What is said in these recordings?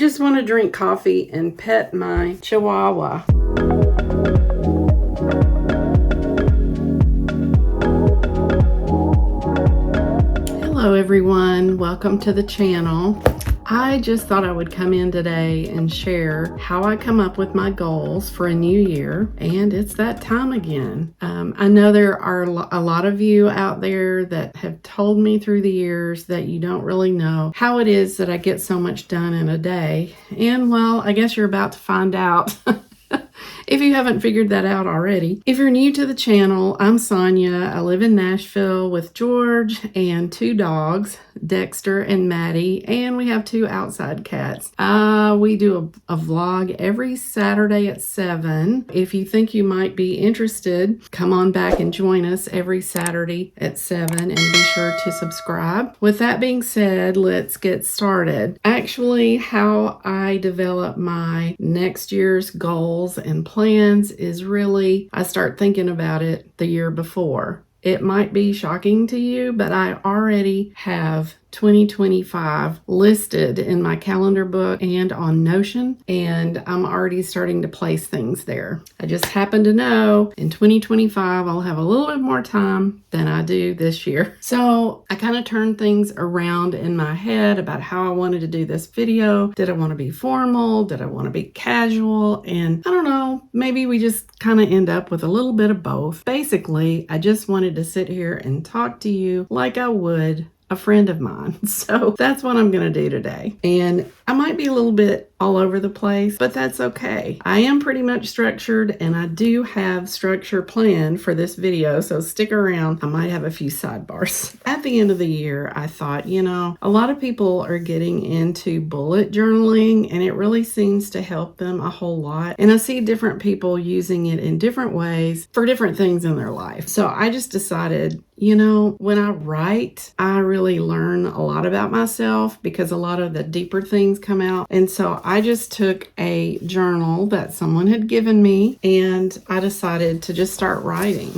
just want to drink coffee and pet my chihuahua. Hello everyone, welcome to the channel. I just thought I would come in today and share how I come up with my goals for a new year, and it's that time again. I know there are a lot of you out there that have told me through the years that you don't really know how it is that I get so much done in a day, and well, I guess you're about to find out. If you haven't figured that out already. If you're new to the channel, I'm Sonia. I live in Nashville with George and 2 dogs, Dexter and Maddie, and we have 2 outside cats. We do a vlog every Saturday at 7. If you think you might be interested, come on back and join us every Saturday at 7 and be sure to subscribe. With that being said, let's get started. Actually, how I develop my next year's goals and plans is really, I start thinking about it the year before. It might be shocking to you, but I already have 2025 listed in my calendar book and on Notion, and I'm already starting to place things there. I just happen to know in 2025 I'll have a little bit more time than I do this year. So I kind of turned things around in my head about how I wanted to do this video. Did I want to be formal? Did I want to be casual? And I don't know, maybe we just kind of end up with a little bit of both. Basically, I just wanted to sit here and talk to you like I would a friend of mine. So that's what I'm going to do today. And I might be a little bit all over the place, but that's okay. I am pretty much structured, and I do have structure planned for this video, so stick around. I might have a few sidebars. At the end of the year, I thought, you know, a lot of people are getting into bullet journaling, and it really seems to help them a whole lot. And I see different people using it in different ways for different things in their life. So I just decided, you know, when I write, I really learn a lot about myself because a lot of the deeper things come out. And so I just took a journal that someone had given me, and I decided to just start writing.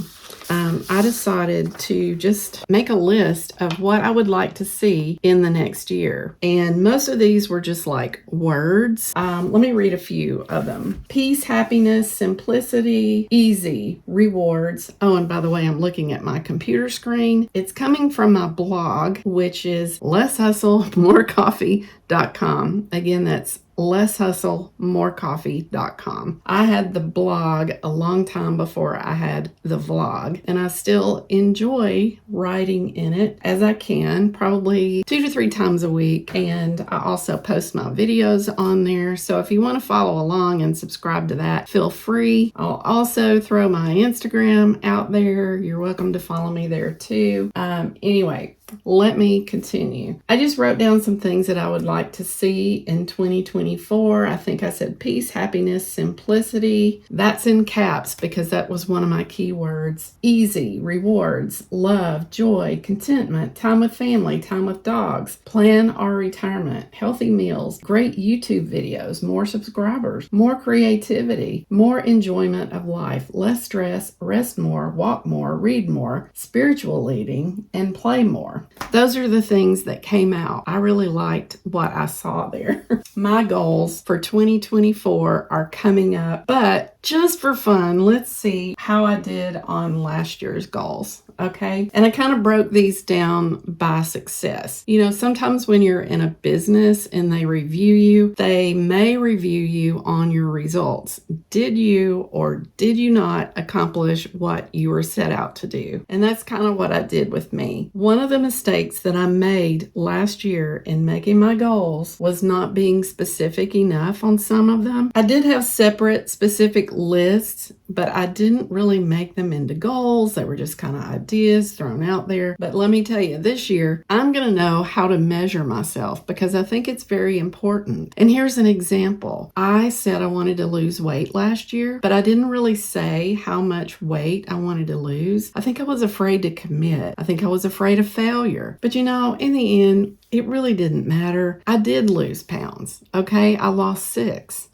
I decided to just make a list of what I would like to see in the next year. And most of these were just like words. Let me read a few of them. Peace, happiness, simplicity, easy, rewards. Oh, and by the way, I'm looking at my computer screen. It's coming from my blog, which is lesshustlemorecoffee.com. Again, that's lesshustlemorecoffee.com. I had the blog a long time before I had the vlog, and I still enjoy writing in it as I can, probably 2 to 3 times a week. And I also post my videos on there. So if you want to follow along and subscribe to that, feel free. I'll also throw my Instagram out there. You're welcome to follow me there too. Anyway, let me continue. I just wrote down some things that I would like to see in 2024. I think I said peace, happiness, simplicity. That's in caps because that was one of my key words. Easy, rewards, love, joy, contentment, time with family, time with dogs, plan our retirement, healthy meals, great YouTube videos, more subscribers, more creativity, more enjoyment of life, less stress, rest more, walk more, read more, spiritual leading, and play more. Those are the things that came out. I really liked what I saw there. My goals for 2024 are coming up, but just for fun, let's see how I did on last year's goals. Okay. And I kind of broke these down by success. You know, sometimes when you're in a business and they review you, they may review you on your results. Did you or did you not accomplish what you were set out to do? And that's kind of what I did with me. One of the mistakes that I made last year in making my goals was not being specific enough on some of them. I did have separate specific lists, but I didn't really make them into goals. They were just kind of ideas thrown out there. But let me tell you, this year, I'm going to know how to measure myself because I think it's very important. And here's an example. I said I wanted to lose weight last year, but I didn't really say how much weight I wanted to lose. I think I was afraid to commit. I think I was afraid of failure. But you know, in the end, it really didn't matter. I did lose pounds. Okay. I lost 6.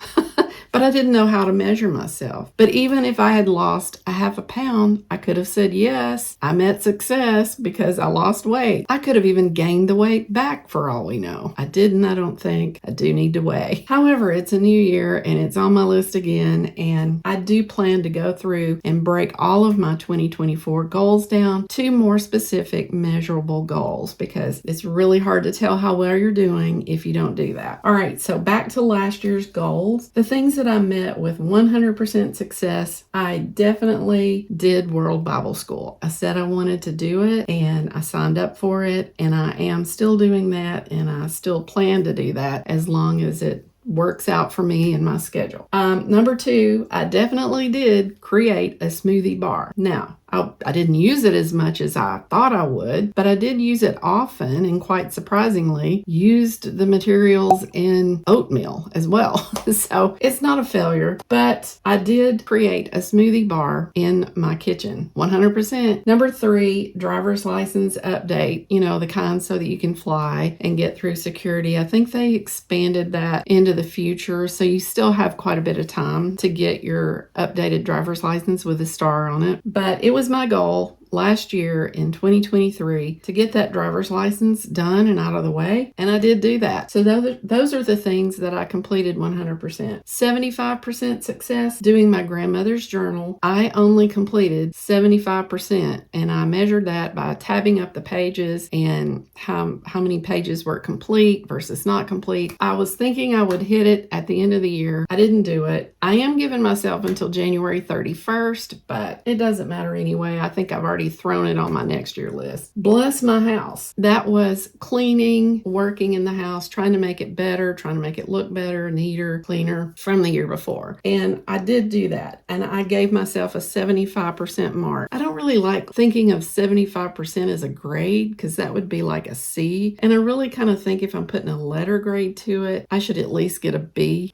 but I didn't know how to measure myself. But even if I had lost a half a pound, I could have said, yes, I met success because I lost weight. I could have even gained the weight back for all we know. I didn't, I don't think. I do need to weigh. However, it's a new year and it's on my list again, and I do plan to go through and break all of my 2024 goals down to more specific, measurable goals, because it's really hard to tell how well you're doing if you don't do that. All right, so back to last year's goals. The things that I met with 100% success, I definitely did World Bible School. I said I wanted to do it and I signed up for it, and I am still doing that, and I still plan to do that as long as it works out for me and my schedule. Number 2, I definitely did create a smoothie bar. Now, I didn't use it as much as I thought I would, but I did use it often, and quite surprisingly, used the materials in oatmeal as well. So it's not a failure, but I did create a smoothie bar in my kitchen, 100%. Number 3, driver's license update, the kind so that you can fly and get through security. I think they expanded that into the future, so you still have quite a bit of time to get your updated driver's license with a star on it. But it was my goal last year in 2023 to get that driver's license done and out of the way, and I did do that. So those are the things that I completed 100%. 75% success doing my grandmother's journal. I only completed 75%, and I measured that by tabbing up the pages and how many pages were complete versus not complete. I was thinking I would hit it at the end of the year. I didn't do it. I am giving myself until January 31st, but it doesn't matter anyway. I think I've already thrown it on my next year list. Bless my house. That was cleaning, working in the house, trying to make it better, trying to make it look better, neater, cleaner from the year before. And I did do that. And I gave myself a 75% mark. I don't really like thinking of 75% as a grade, because that would be like a C. And I really kind of think if I'm putting a letter grade to it, I should at least get a B.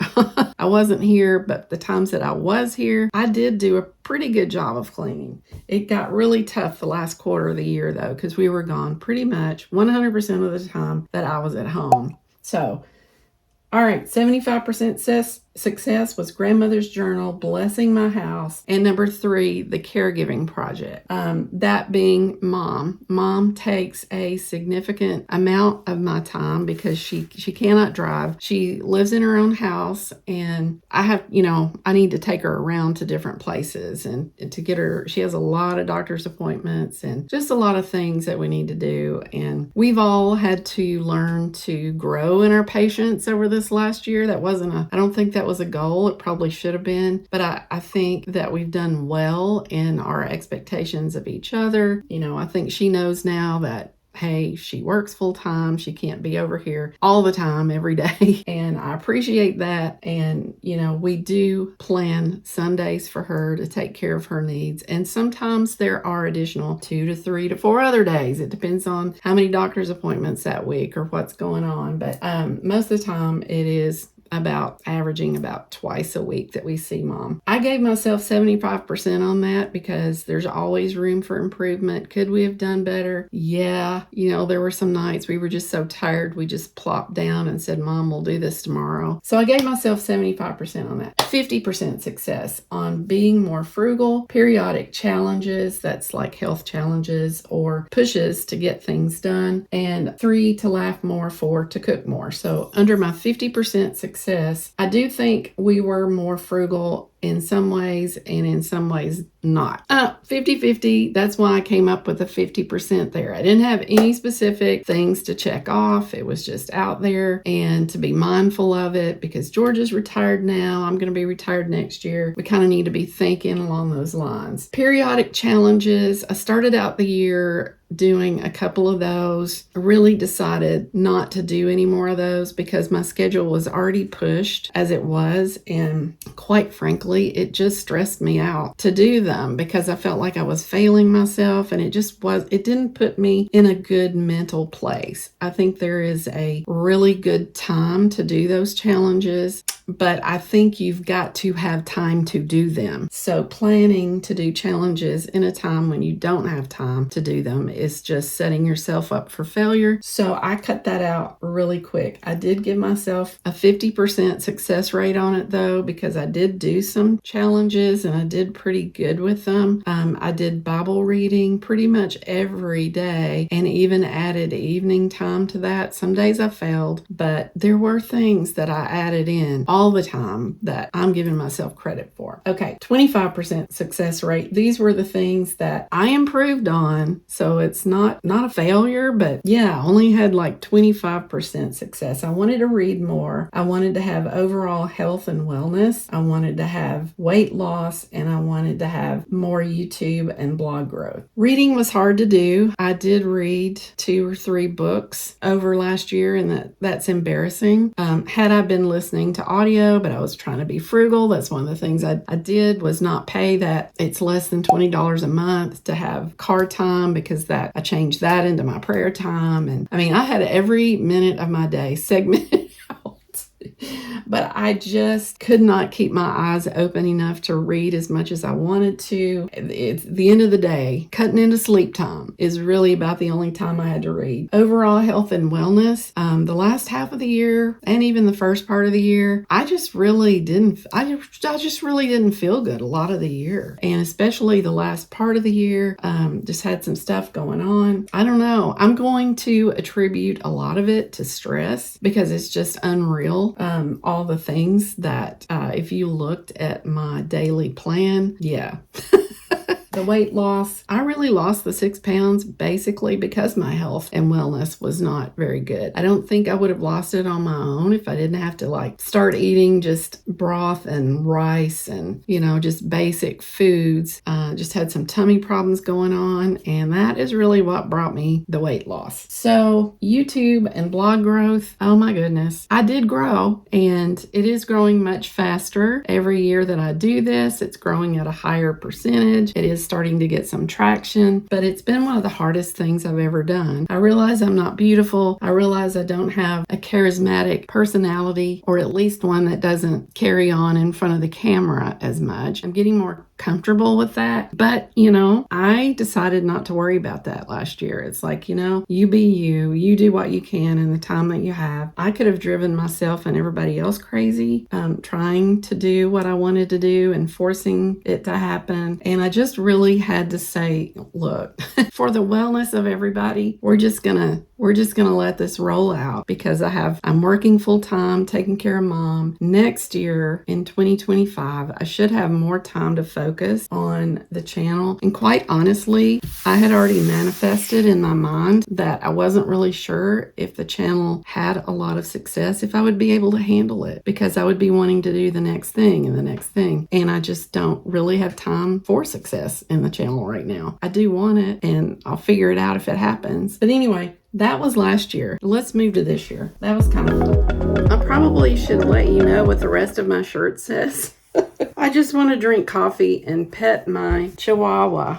I wasn't here, but the times that I was here, I did do a pretty good job of cleaning. It got really tough the last quarter of the year though, because we were gone pretty much 100% of the time that I was at home. So, all right, 75% success was grandmother's journal, blessing my house, and number 3, the caregiving project. That being mom. Mom takes a significant amount of my time because she cannot drive. She lives in her own house, and I need to take her around to different places and to get her. She has a lot of doctor's appointments and just a lot of things that we need to do. And we've all had to learn to grow in our patience over this last year. I don't think that was a goal. It probably should have been, but I think that we've done well in our expectations of each other. I think she knows now that, hey, she works full time. She can't be over here all the time, every day. And I appreciate that. And, we do plan Sundays for her to take care of her needs. And sometimes there are additional 2 to 3 to 4 other days. It depends on how many doctor's appointments that week or what's going on. But most of the time it is averaging about twice a week that we see mom. I gave myself 75% on that because there's always room for improvement. Could we have done better? Yeah. There were some nights we were just so tired, we just plopped down and said, Mom, we'll do this tomorrow. So I gave myself 75% on that. 50% success on being more frugal, periodic challenges, that's like health challenges or pushes to get things done, and 3, to laugh more, 4, to cook more. So under my 50% success, I do think we were more frugal in some ways and in some ways not. 50-50, that's why I came up with the 50% there. I didn't have any specific things to check off. It was just out there and to be mindful of it because George is retired now. I'm going to be retired next year. We kind of need to be thinking along those lines. Periodic challenges. I started out the year doing a couple of those. I really decided not to do any more of those because my schedule was already pushed as it was, and quite frankly, it just stressed me out to do them because I felt like I was failing myself, and it didn't put me in a good mental place. I think there is a really good time to do those challenges. but I think you've got to have time to do them. So planning to do challenges in a time when you don't have time to do them is just setting yourself up for failure. So I cut that out really quick. I did give myself a 50% success rate on it though, because I did do some challenges and I did pretty good with them. I did Bible reading pretty much every day and even added evening time to that. Some days I failed, but there were things that I added in all the time that I'm giving myself credit for. Okay, 25% success rate. These were the things that I improved on. So it's not a failure, but yeah, I only had like 25% success. I wanted to read more. I wanted to have overall health and wellness. I wanted to have weight loss, and I wanted to have more YouTube and blog growth. Reading was hard to do. I did read 2 or 3 books over last year, and that's embarrassing. Had I been listening to audio, but I was trying to be frugal. That's one of the things I did was not pay that. It's less than $20 a month to have car time, because that I changed that into my prayer time. And I mean, I had every minute of my day segmented out. But I just could not keep my eyes open enough to read as much as I wanted to. It's the end of the day. Cutting into sleep time is really about the only time I had to read. Overall health and wellness, the last half of the year and even the first part of the year, I just really didn't feel good a lot of the year. And especially the last part of the year, just had some stuff going on. I don't know. I'm going to attribute a lot of it to stress because it's just unreal. All the things that if you looked at my daily plan, yeah. The weight loss, I really lost the 6 pounds basically because my health and wellness was not very good. I don't think I would have lost it on my own if I didn't have to start eating just broth and rice and, just basic foods. Just had some tummy problems going on, and that is really what brought me the weight loss. So YouTube and blog growth, oh my goodness, I did grow, and it is growing much faster. Every year that I do this, it's growing at a higher percentage. It is starting to get some traction, but it's been one of the hardest things I've ever done. I realize I'm not beautiful. I realize I don't have a charismatic personality, or at least one that doesn't carry on in front of the camera as much. I'm getting more comfortable with that. But, I decided not to worry about that last year. It's like, you be you do what you can in the time that you have. I could have driven myself and everybody else crazy, trying to do what I wanted to do and forcing it to happen. And I just really had to say, look, for the wellness of everybody, we're just gonna let this roll out, because I'm working full time, taking care of mom. Next year in 2025, I should have more time to focus on the channel. And quite honestly, I had already manifested in my mind that I wasn't really sure if the channel had a lot of success, if I would be able to handle it, because I would be wanting to do the next thing and the next thing. And I just don't really have time for success in the channel right now. I do want it, and I'll figure it out if it happens. But anyway, that was last year. Let's move to this year. That was kind of fun. I probably should let you know what the rest of my shirt says. I just want to drink coffee and pet my chihuahua.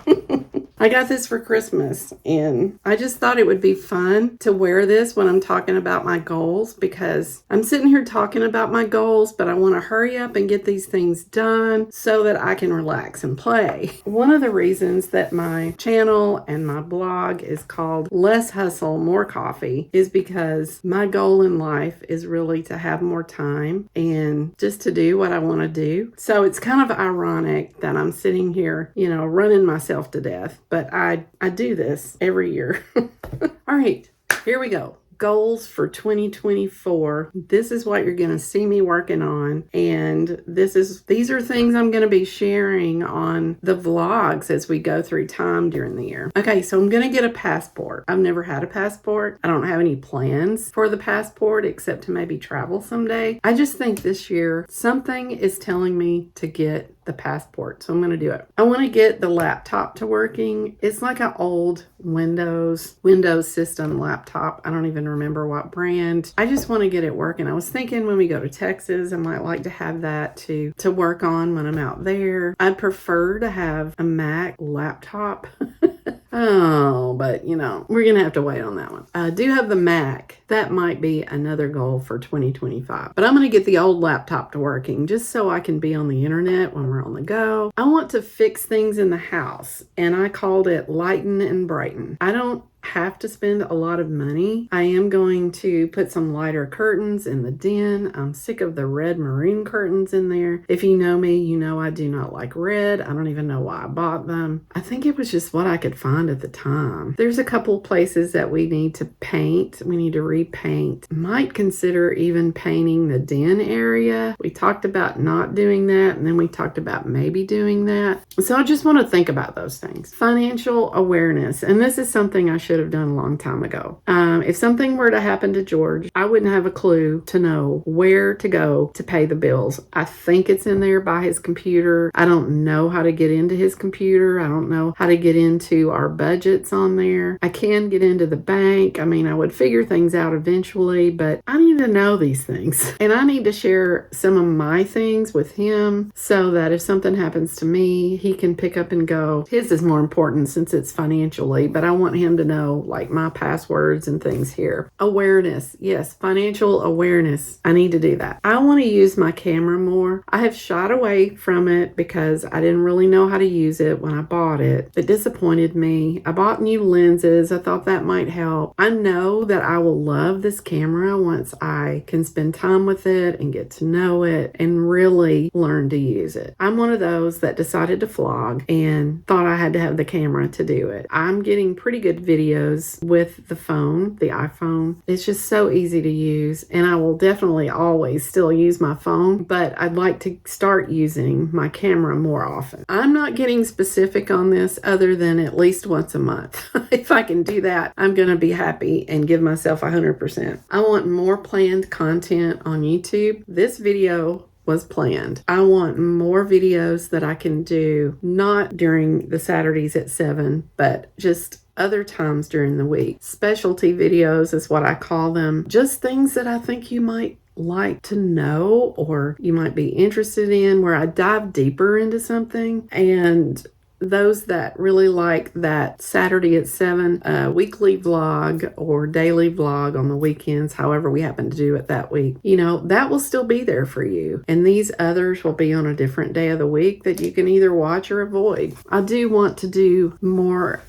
I got this for Christmas, and I just thought it would be fun to wear this when I'm talking about my goals, because I'm sitting here talking about my goals, but I want to hurry up and get these things done so that I can relax and play. One of the reasons that my channel and my blog is called Less Hustle, More Coffee is because my goal in life is really to have more time and just to do what I want to do. So it's kind of ironic that I'm sitting here, running myself to death. But I do this every year. All right, here we go. Goals for 2024. This is what you're going to see me working on. And these are things I'm going to be sharing on the vlogs as we go through time during the year. Okay, so I'm going to get a passport. I've never had a passport. I don't have any plans for the passport except to maybe travel someday. I just think this year something is telling me to get the passport. So I'm going to do it. I want to get the laptop to working. It's like an old Windows system laptop. I don't even remember what brand. I just want to get it working. I was thinking when we go to Texas, I might like to have that to work on when I'm out there. I'd prefer to have a Mac laptop. Oh, but we're going to have to wait on that one. I do have the Mac. That might be another goal for 2025. But I'm going to get the old laptop to working just so I can be on the internet when we're on the go. I want to fix things in the house, and I called it Lighten and Brighten. I don't have to spend a lot of money. I am going to put some lighter curtains in the den. I'm sick of the red maroon curtains in there. If you know me, you know I do not like red. I don't even know why I bought them. I think it was just what I could find at the time. There's a couple places that we need to paint. We need to repaint. Might consider even painting the den area. We talked about not doing that, and then we talked about maybe doing that. So I just want to think about those things. Financial awareness, and this is something I should have done a long time ago. If something were to happen to George, I wouldn't have a clue to know where to go to pay the bills. I think it's in there by his computer. I don't know how to get into his computer. I don't know how to get into our budgets on there. I can get into the bank. I mean, I would figure things out eventually, but I need to know these things. And I need to share some of my things with him so that if something happens to me, he can pick up and go. His is more important since it's financially, but I want him to know like my passwords and things here. Awareness. Yes, financial awareness. I need to do that. I want to use my camera more. I have shied away from it because I didn't really know how to use it when I bought it. It disappointed me. I bought new lenses. I thought that might help. I know that I will love this camera once I can spend time with it and get to know it and really learn to use it. I'm one of those that decided to vlog and thought I had to have the camera to do it. I'm getting pretty good videos with the phone, the iPhone. It's just so easy to use, and I will definitely always still use my phone, but I'd like to start using my camera more often. I'm not getting specific on this other than at least once a month. If I can do that, I'm going to be happy and give myself 100%. I want more planned content on YouTube. This video was planned. I want more videos that I can do, not during the Saturdays at 7, but just other times during the week. Specialty videos is what I call them. Just things that I think you might like to know or you might be interested in, where I dive deeper into something. And those that really like that Saturday at 7 weekly vlog or daily vlog on the weekends, however we happen to do it that week, that will still be there for you. And these others will be on a different day of the week that you can either watch or avoid. I do want to do more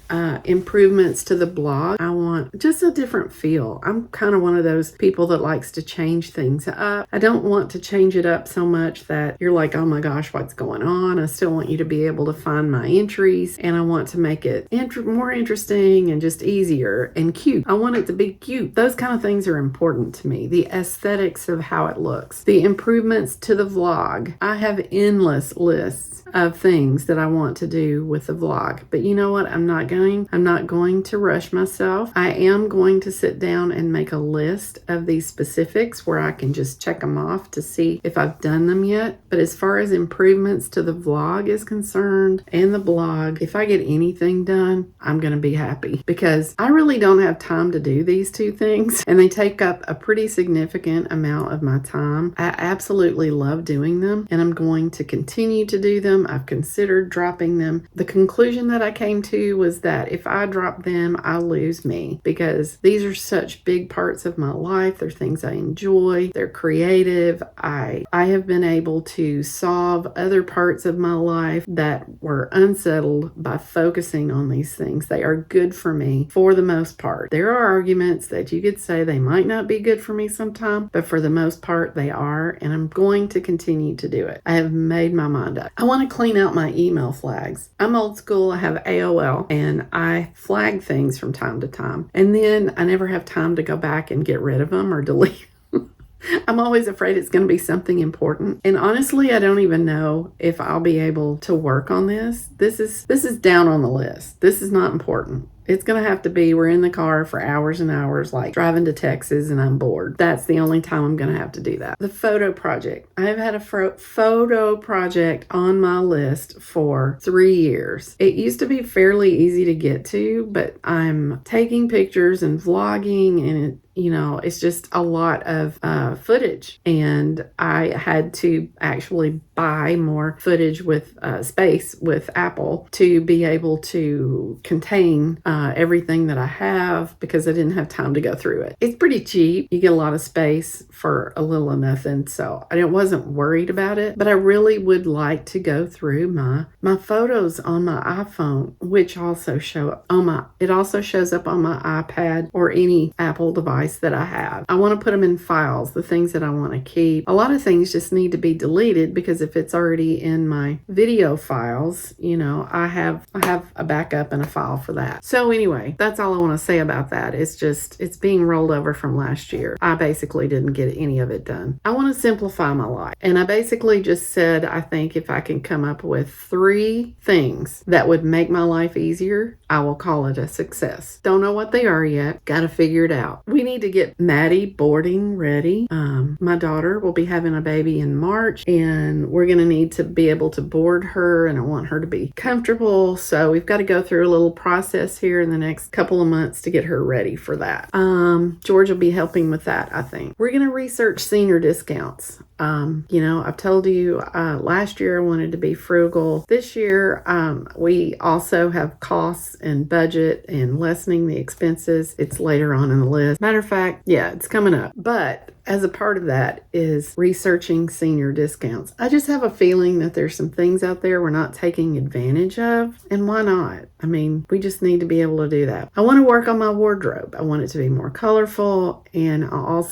improvements to the blog. I want just a different feel. I'm kind of one of those people that likes to change things up. I don't want to change it up so much that you're like, oh my gosh, what's going on? I still want you to be able to find my entries, and I want to make it more interesting and just easier and cute. I want it to be cute. Those kind of things are important to me. The aesthetics of how it looks, the improvements to the vlog. I have endless lists of things that I want to do with the vlog, but you know what? I'm not going to rush myself. I am going to sit down and make a list of these specifics where I can just check them off to see if I've done them yet. But as far as improvements to the vlog is concerned and the blog, if I get anything done, I'm going to be happy, because I really don't have time to do these two things, and they take up a pretty significant amount of my time. I absolutely love doing them, and I'm going to continue to do them. I've considered dropping them. The conclusion that I came to was that if I drop them, I lose me, because these are such big parts of my life. They're things I enjoy. They're creative. I have been able to solve other parts of my life that were unsettled by focusing on these things. They are good for me for the most part. There are arguments that you could say they might not be good for me sometime, but for the most part they are, and I'm going to continue to do it. I have made my mind up. I want to clean out my email flags. I'm old school. I have AOL, and I flag things from time to time, and then I never have time to go back and get rid of them or delete. I'm always afraid it's going to be something important. And honestly, I don't even know if I'll be able to work on this. This is down on the list. This is not important. It's going to have to be we're in the car for hours and hours, like driving to Texas and I'm bored. That's the only time I'm going to have to do that. The photo project. I have had a photo project on my list for 3 years. It used to be fairly easy to get to, but I'm taking pictures and vlogging, and it's just a lot of footage, and I had to actually buy more footage with space with Apple to be able to contain everything that I have, because I didn't have time to go through it. It's pretty cheap. You get a lot of space for a little of nothing, so I wasn't worried about it, but I really would like to go through my photos on my iPhone, which also show up it also shows up on my iPad or any Apple device that I have. I want to put them in files, the things that I want to keep. A lot of things just need to be deleted, because if it's already in my video files, I have a backup and a file for that. So anyway, that's all I want to say about that. It's being rolled over from last year. I basically didn't get any of it done. I want to simplify my life. And I basically just said, I think if I can come up with 3 things that would make my life easier, I will call it a success. Don't know what they are yet. Got to figure it out. We need to get Maddie boarding ready. My daughter will be having a baby in March, and we're going to need to be able to board her, and I want her to be comfortable. So we've got to go through a little process here in the next couple of months to get her ready for that. George will be helping with that, I think. We're going to research senior discounts. I've told you last year I wanted to be frugal. This year, we also have costs and budget and lessening the expenses. It's later on in the list. Matter of fact, yeah, it's coming up. But as a part of that is researching senior discounts. I just have a feeling that there's some things out there we're not taking advantage of, and why not? I mean, we just need to be able to do that. I want to work on my wardrobe. I want it to be more colorful, and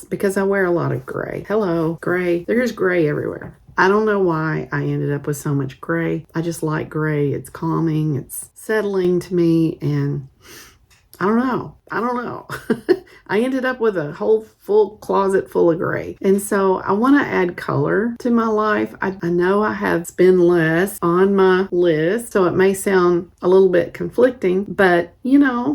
because I wear a lot of gray. Hello, gray. There's gray everywhere. I don't know why I ended up with so much gray. I just like gray. It's calming. It's settling to me, and I don't know. I ended up with a whole full closet full of gray. And so I want to add color to my life. I know I have spend less on my list, so it may sound a little bit conflicting, but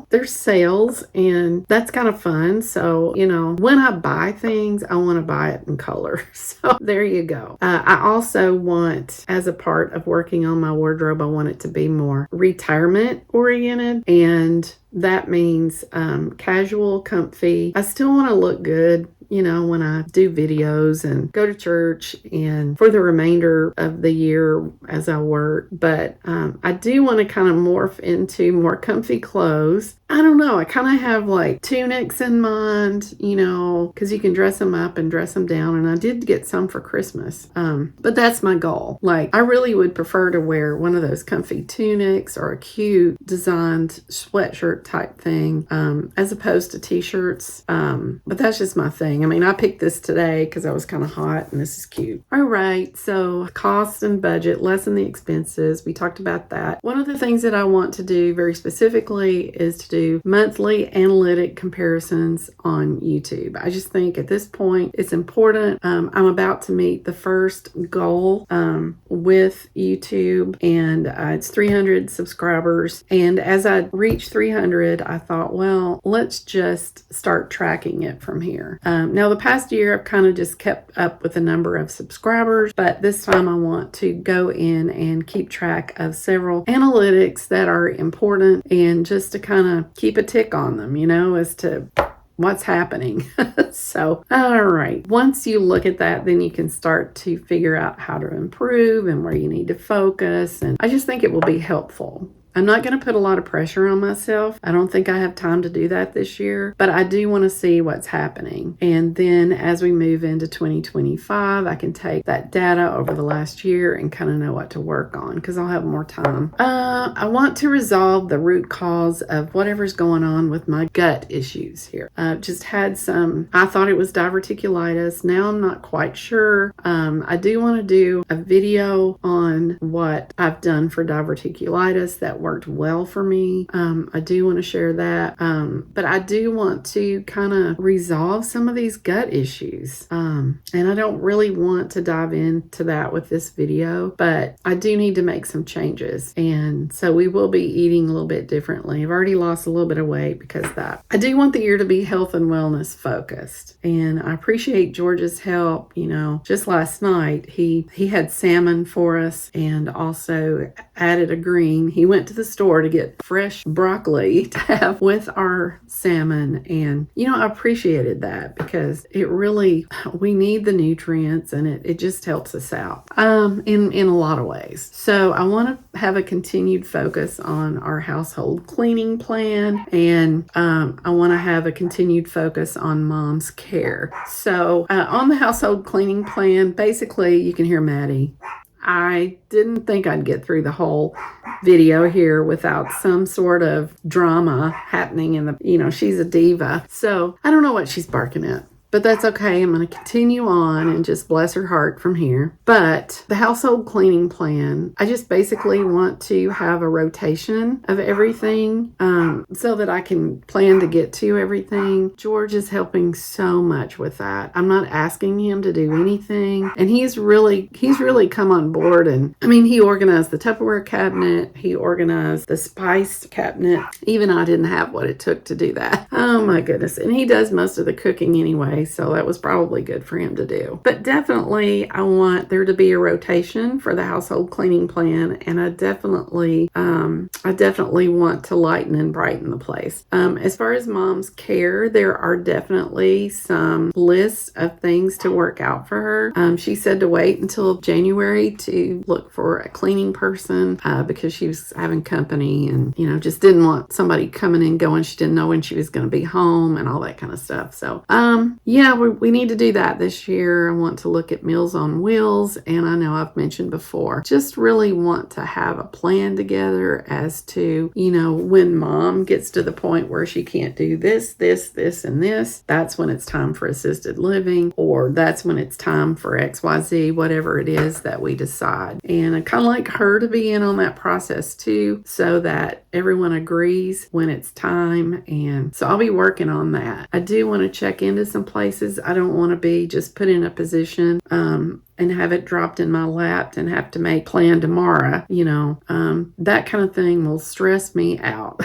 there's sales, and that's kind of fun. So, when I buy things, I want to buy it in color. So there you go. I also want, as a part of working on my wardrobe, I want it to be more retirement oriented, and that means casual, comfy. I still want to look good, when I do videos and go to church and for the remainder of the year as I work. But I do want to kind of morph into more comfy clothes. I don't know. I kind of have like tunics in mind, because you can dress them up and dress them down. And I did get some for Christmas. But that's my goal. Like, I really would prefer to wear one of those comfy tunics or a cute designed sweatshirt type thing, as opposed to t-shirts. But that's just my thing. I mean, I picked this today because I was kind of hot, and this is cute. All right. So cost and budget, lessen the expenses. We talked about that. One of the things that I want to do very specifically is to do monthly analytic comparisons on YouTube. I just think at this point it's important. I'm about to meet the first goal with YouTube, and it's 300 subscribers. And as I reached 300, I thought, well, let's just start tracking it from here. Now, the past year, I've kind of just kept up with the number of subscribers, but this time I want to go in and keep track of several analytics that are important, and just to kind of keep a tick on them, as to what's happening. So, all right. Once you look at that, then you can start to figure out how to improve and where you need to focus. And I just think it will be helpful. I'm not going to put a lot of pressure on myself. I don't think I have time to do that this year, but I do want to see what's happening. And then as we move into 2025, I can take that data over the last year and kind of know what to work on, because I'll have more time. I want to resolve the root cause of whatever's going on with my gut issues here. Just had I thought it was diverticulitis. Now I'm not quite sure. I do want to do a video on what I've done for diverticulitis that that worked well for me. I do want to share that. But I do want to kind of resolve some of these gut issues. And I don't really want to dive into that with this video, but I do need to make some changes. And so we will be eating a little bit differently. I've already lost a little bit of weight because of that. I do want the year to be health and wellness focused. And I appreciate George's help. Just last night, he had salmon for us and also added a green. He went to the store to get fresh broccoli to have with our salmon. And, I appreciated that because we need the nutrients and it just helps us out in a lot of ways. So I want to have a continued focus on our household cleaning plan, and I want to have a continued focus on mom's care. So on the household cleaning plan, basically you can hear Maddie. I didn't think I'd get through the whole video here without some sort of drama happening she's a diva. So I don't know what she's barking at. But that's okay. I'm going to continue on and just bless her heart from here. But the household cleaning plan, I just basically want to have a rotation of everything so that I can plan to get to everything. George is helping so much with that. I'm not asking him to do anything. And he's really come on board. And he organized the Tupperware cabinet. He organized the spice cabinet. Even I didn't have what it took to do that. Oh my goodness. And he does most of the cooking anyway. So that was probably good for him to do. But definitely I want there to be a rotation for the household cleaning plan. And I definitely want to lighten and brighten the place. As far as mom's care, there are definitely some lists of things to work out for her. She said to wait until January to look for a cleaning person because she was having company and, just didn't want somebody coming and going. She didn't know when she was going to be home and all that kind of stuff. So, yeah, we need to do that this year. I want to look at Meals on Wheels, and I know I've mentioned before, just really want to have a plan together as to, when mom gets to the point where she can't do this, and this, that's when it's time for assisted living, or that's when it's time for XYZ, whatever it is that we decide. And I kind of like her to be in on that process too, so that everyone agrees when it's time. And so I'll be working on that. I do want to check into some places. I don't want to be just put in a position and have it dropped in my lap and have to make plan tomorrow. That kind of thing will stress me out.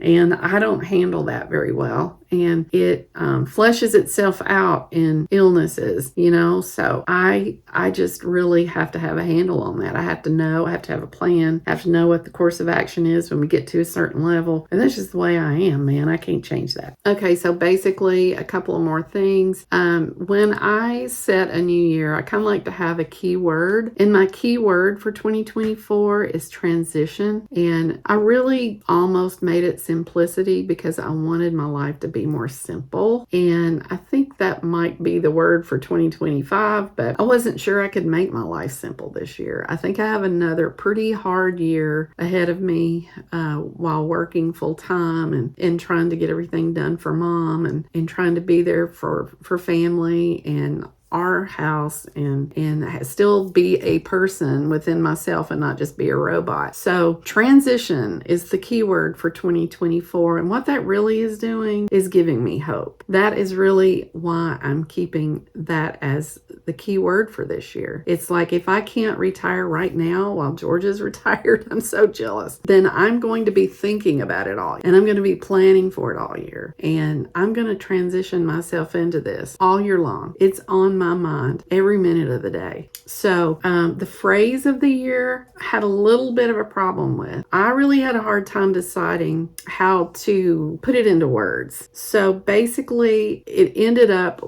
And I don't handle that very well. And it fleshes itself out in illnesses, so I just really have to have a handle on that. I have to have a plan, I have to know what the course of action is when we get to a certain level. And that's just the way I am, man. I can't change that. Okay, so basically a couple of more things. When I set a new year, I kind of like to have a keyword. And my keyword for 2024 is transition. And I really almost made it simplicity because I wanted my life to be more simple. And I think that might be the word for 2025, but I wasn't sure I could make my life simple this year. I think I have another pretty hard year ahead of me while working full time and trying to get everything done for mom and trying to be there for family and our house and still be a person within myself and not just be a robot. So transition is the key word for 2024. And what that really is doing is giving me hope. That is really why I'm keeping that as the key word for this year. It's like, if I can't retire right now while George is retired, I'm so jealous. Then I'm going to be thinking about it all. And I'm going to be planning for it all year. And I'm going to transition myself into this all year long. It's on my mind every minute of the day. So the phrase of the year I had a little bit of a problem with. I really had a hard time deciding how to put it into words. So basically it ended up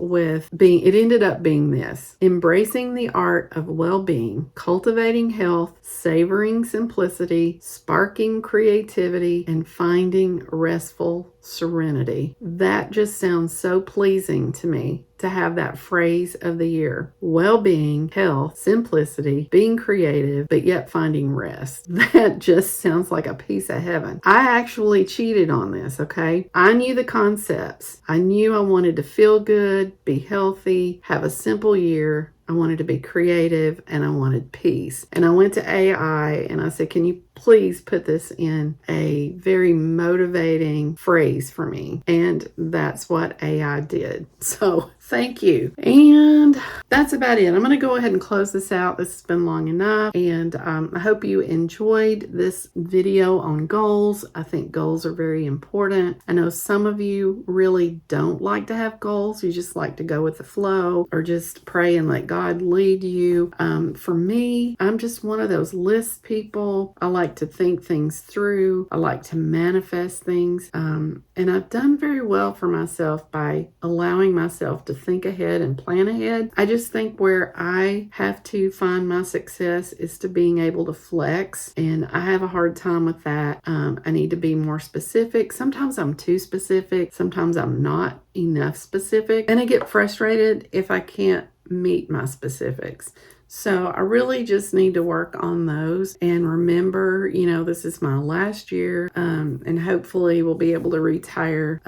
being this: embracing the art of well-being, cultivating health, savoring simplicity, sparking creativity, and finding restful serenity. That just sounds so pleasing to me to have that phrase of the year. Well-being, health, simplicity, being creative, but yet finding rest. That just sounds like a piece of heaven. I actually cheated on this, okay? I knew the concepts. I knew I wanted to feel good, be healthy, have a simple year. I wanted to be creative and I wanted peace. And I went to AI and I said, can you please put this in a very motivating phrase for me. And that's what AI did. So thank you. And that's about it. I'm going to go ahead and close this out. This has been long enough. And I hope you enjoyed this video on goals. I think goals are very important. I know some of you really don't like to have goals. You just like to go with the flow or just pray and let God lead you. For me, I'm just one of those list people. I like to think things through. I like to manifest things. And I've done very well for myself by allowing myself to think ahead and plan ahead. I just think where I have to find my success is to being able to flex. And I have a hard time with that. I need to be more specific. Sometimes I'm too specific. Sometimes I'm not enough specific. And I get frustrated if I can't meet my specifics. So I really just need to work on those and remember, this is my last year, and hopefully we'll be able to retire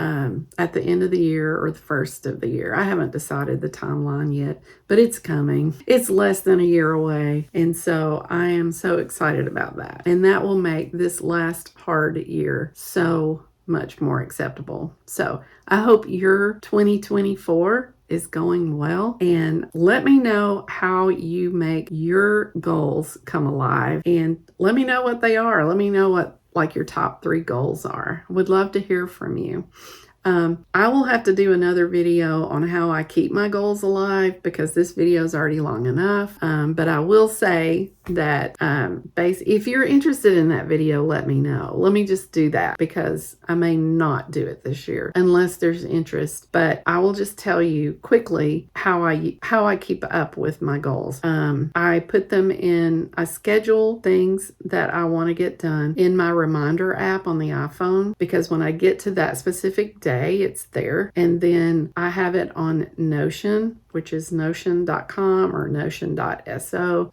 at the end of the year or the first of the year. I haven't decided the timeline yet, but it's coming. It's less than a year away, and so I am so excited about that. And that will make this last hard year so much more acceptable. So I hope your 2024 is going well, and let me know how you make your goals come alive, and let me know what they are. Let me know what your top 3 goals are. Would love to hear from you. I will have to do another video on how I keep my goals alive because this video is already long enough. But I will say that if you're interested in that video, let me know. Let me just do that because I may not do it this year unless there's interest. But I will just tell you quickly how I keep up with my goals. I put them in. I schedule things that I want to get done in my reminder app on the iPhone because when I get to that specific day, it's there. And then I have it on Notion, which is notion.com or notion.so.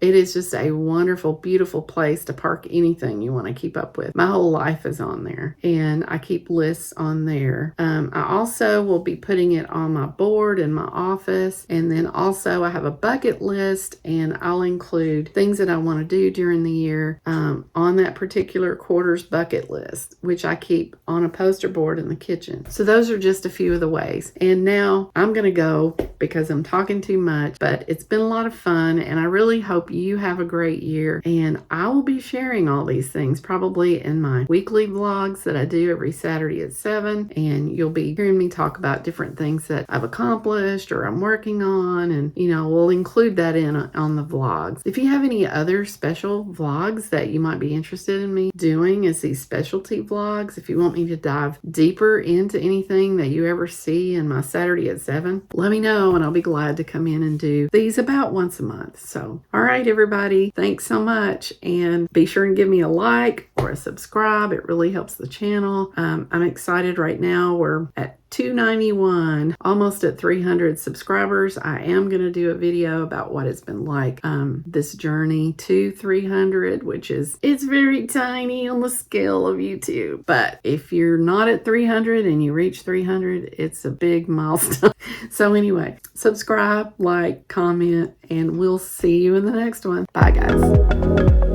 It is just a wonderful, beautiful place to park anything you want to keep up with. My whole life is on there, and I keep lists on there. I also will be putting it on my board in my office, and then also I have a bucket list, and I'll include things that I want to do during the year on that particular quarter's bucket list, which I keep on a poster board in the kitchen. So those are just a few of the ways. And now I'm going to go because I'm talking too much, but it's been a lot of fun, and I really hope you have a great year. And I will be sharing all these things probably in my weekly vlogs that I do every Saturday at 7, and you'll be hearing me talk about different things that I've accomplished or I'm working on, and we'll include that in on the vlogs. If you have any other special vlogs that you might be interested in me doing as these specialty vlogs, if you want me to dive deeper into anything that you ever see in my Saturday at 7, let me know and I'll be glad to come in and do these about once a month. So, all right, everybody, thanks so much, and be sure and give me a like or a subscribe. It really helps the channel. I'm excited right now. We're at 291, almost at 300 subscribers. I am going to do a video about what it's been like this journey to 300, it's very tiny on the scale of YouTube. But if you're not at 300 and you reach 300, it's a big milestone. So anyway, subscribe, like, comment, and we'll see you in the next one. Bye, guys.